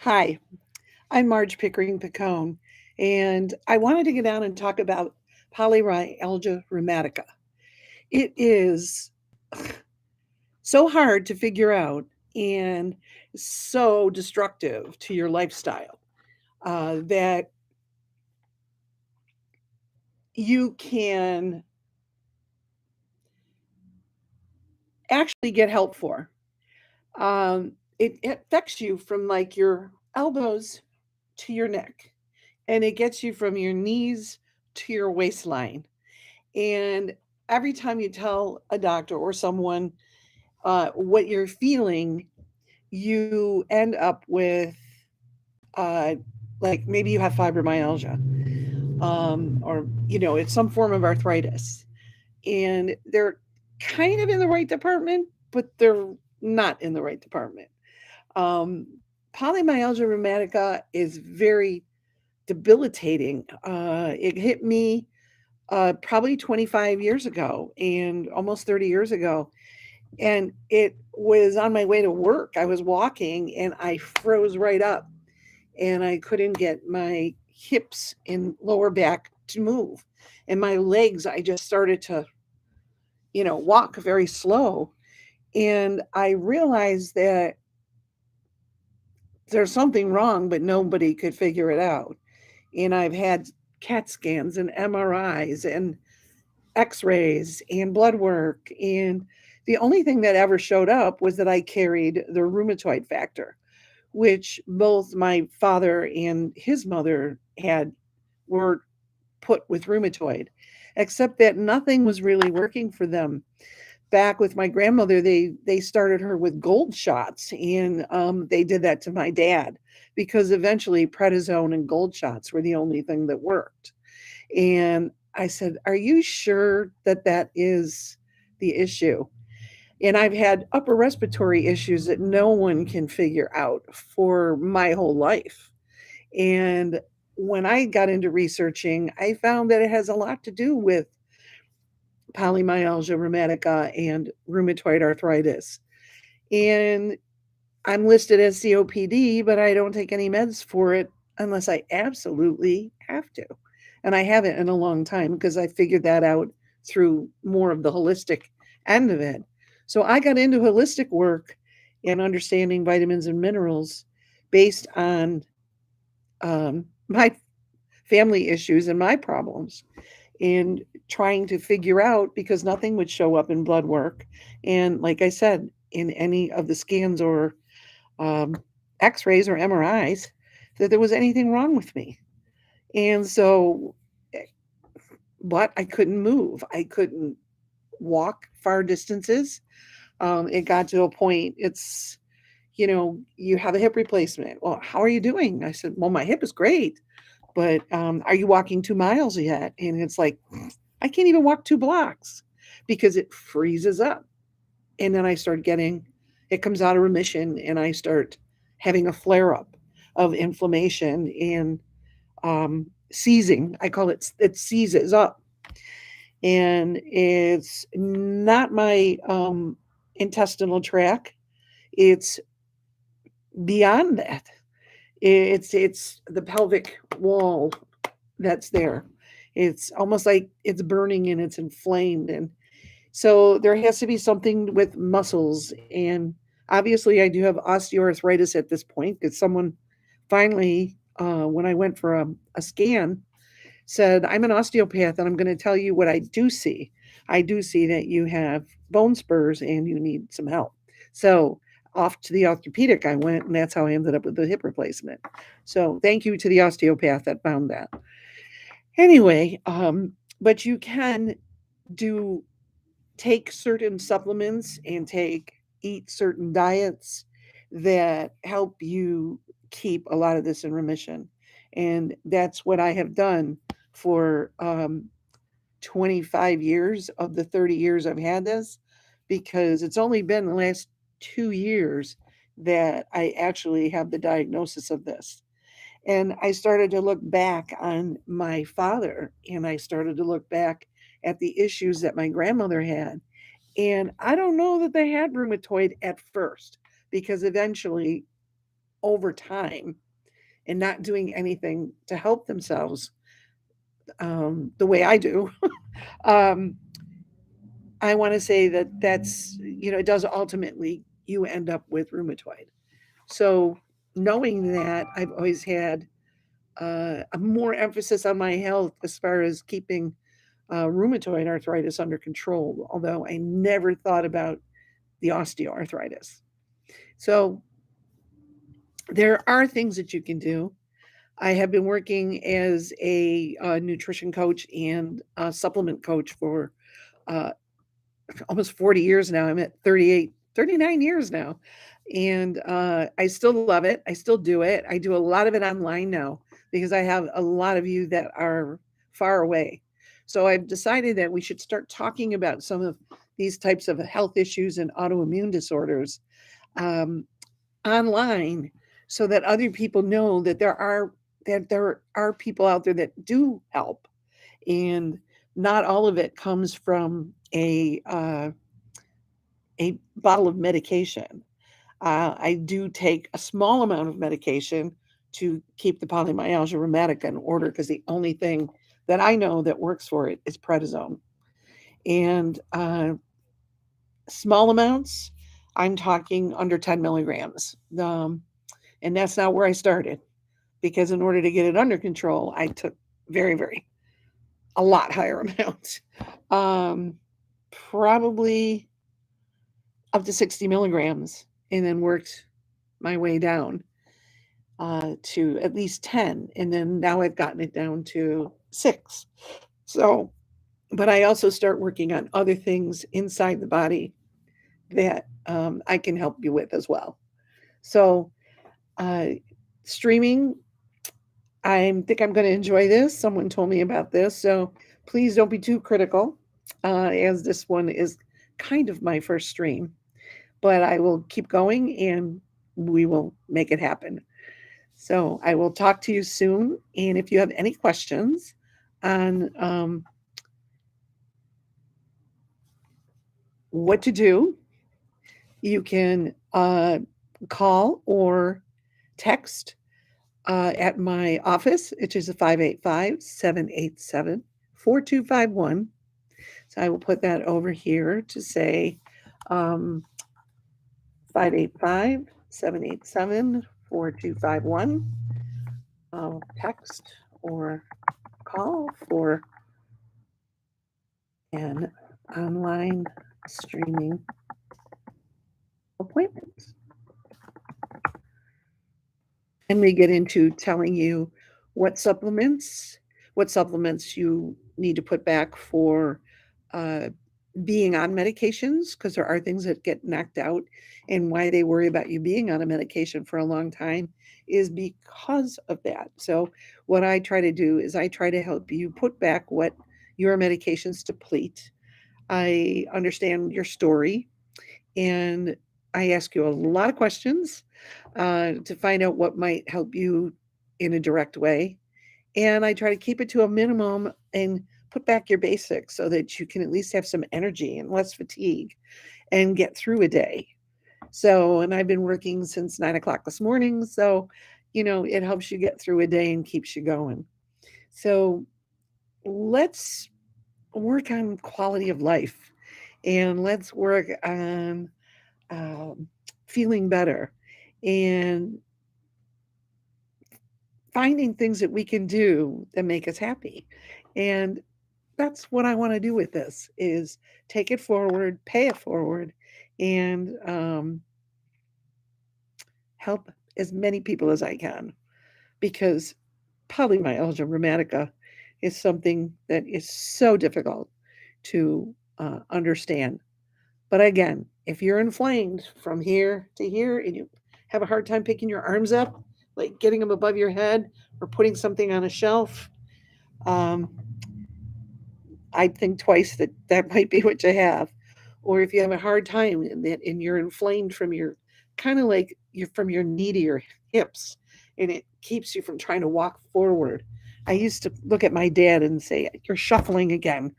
Hi, I'm Marge Pickering Picone, and I wanted to get down and talk about polymyalgia rheumatica. It is so hard to figure out and so destructive to your lifestyle that you can actually get help for. It affects you from like your elbows to your neck, and it gets you from your knees to your waistline. And every time you tell a doctor or someone what you're feeling, you end up with uh, like maybe you have fibromyalgia, or it's some form of arthritis, and they're kind of in the right department, but they're not in the right department. Um, Polymyalgia rheumatica is very debilitating. It hit me probably 25 years ago and almost 30 years ago. And it was on my way to work. I was walking and I froze right up and I couldn't get my hips and lower back to move. And my legs, I just started to, walk very slow. And I realized that there's something wrong, but nobody could figure it out. And I've had CAT scans and MRIs and X-rays and blood work, and the only thing that ever showed up was that I carried the rheumatoid factor, which both my father and his mother had were put with rheumatoid, except that nothing was really working for them. Back with my grandmother, they started her with gold shots, and they did that to my dad because eventually prednisone and gold shots were the only thing that worked. And I said, "Are you sure that that is the issue?" And I've had upper respiratory issues that no one can figure out for my whole life. And when I got into researching, I found that it has a lot to do with polymyalgia rheumatica and rheumatoid arthritis. And I'm listed as COPD, but I don't take any meds for it unless I absolutely have to. And I haven't in a long time because I figured that out through more of the holistic end of it. So I got into holistic work and understanding vitamins and minerals based on my family issues and my problems and trying to figure out because nothing would show up in blood work. And like I said, in any of the scans or um, x-rays or MRIs, that there was anything wrong with me. And so, eh, but I couldn't move. I couldn't walk far distances. It got to a point, you have a hip replacement. Well, how are you doing? I said, well, my hip is great, but are you walking 2 miles yet? And it's like, I can't even walk 2 blocks because it freezes up. And then I start getting, it comes out of remission and I start having a flare up of inflammation and seizing. I call it seizes up. And it's not my intestinal tract, it's beyond that. It's the pelvic wall that's there. It's almost like it's burning and it's inflamed. And so there has to be something with muscles. And obviously, I do have osteoarthritis at this point because someone finally, when I went for a scan, said, I'm an osteopath and I'm going to tell you what I do see. I do see that you have bone spurs and you need some help. So off to the orthopedic I went, and that's how I ended up with the hip replacement. So thank you to the osteopath that found that. Anyway, but you can do take certain supplements and eat certain diets that help you keep a lot of this in remission. And that's what I have done for 25 years of the 30 years I've had this, because it's only been the last 2 years that I actually have the diagnosis of this. And I started to look back on my father and I started to look back at the issues that my grandmother had. And I don't know that they had rheumatoid at first because eventually over time and not doing anything to help themselves the way I do, um, I want to say that that's, it does ultimately, you end up with rheumatoid. So knowing that, I've always had a more emphasis on my health as far as keeping rheumatoid arthritis under control, although I never thought about the osteoarthritis. So there are things that you can do. I have been working as a nutrition coach and a supplement coach for uh, almost 40 years now. I'm at 38, 39 years now. And I still love it. I still do it. I do a lot of it online now because I have a lot of you that are far away. So I've decided that we should start talking about some of these types of health issues and autoimmune disorders um, online so that other people know that there are people out there that do help, and not all of it comes from a bottle of medication. I do take a small amount of medication to keep the polymyalgia rheumatica in order because the only thing that I know that works for it is prednisone. And small amounts, I'm talking under 10 milligrams. And that's not where I started because in order to get it under control, I took very, very, a lot higher amounts. Um, Probably up to 60 milligrams and then worked my way down to at least 10. And then now I've gotten it down to 6. So, but I also start working on other things inside the body that I can help you with as well. So, uh, streaming, I think I'm going to enjoy this. Someone told me about this. So please don't be too critical, as this one is kind of my first stream. But I will keep going and we will make it happen. So I will talk to you soon. And if you have any questions on what to do, you can call or text at my office, which is a 585-787-4251. So I will put that over here to say um, 585-787-4251. Text or call for an online streaming appointment. And we get into telling you what supplements, what supplements you need to put back for uh, being on medications, because there are things that get knocked out, and why they worry about you being on a medication for a long time is because of that. So what I try to do is I try to help you put back what your medications deplete. I understand your story, and I ask you a lot of questions to find out what might help you in a direct way. And I try to keep it to a minimum and put back your basics so that you can at least have some energy and less fatigue and get through a day. So, and I've been working since 9 o'clock this morning. So, it helps you get through a day and keeps you going. So let's work on quality of life and let's work on um, feeling better and finding things that we can do that make us happy. And that's what I want to do with this is take it forward, pay it forward, and help as many people as I can, because polymyalgia rheumatica is something that is so difficult to understand. But again, if you're inflamed from here to here and you have a hard time picking your arms up, like getting them above your head or putting something on a shelf, um, I'd think twice that that might be what you have. Or if you have a hard time and you're inflamed from your kind of like you're from your knee to your hips and it keeps you from trying to walk forward. I used to look at my dad and say, "You're shuffling again."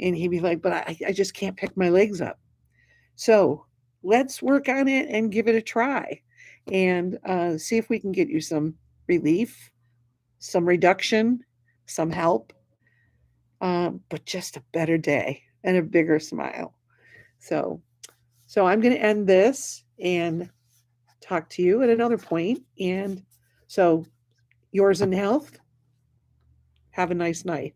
And he'd be like, "But I just can't pick my legs up." So let's work on it and give it a try. and see if we can get you some relief, some reduction, some help, but just a better day and a bigger smile. So, so I'm going to end this and talk to you at another point. And so, yours in health. Have a nice night.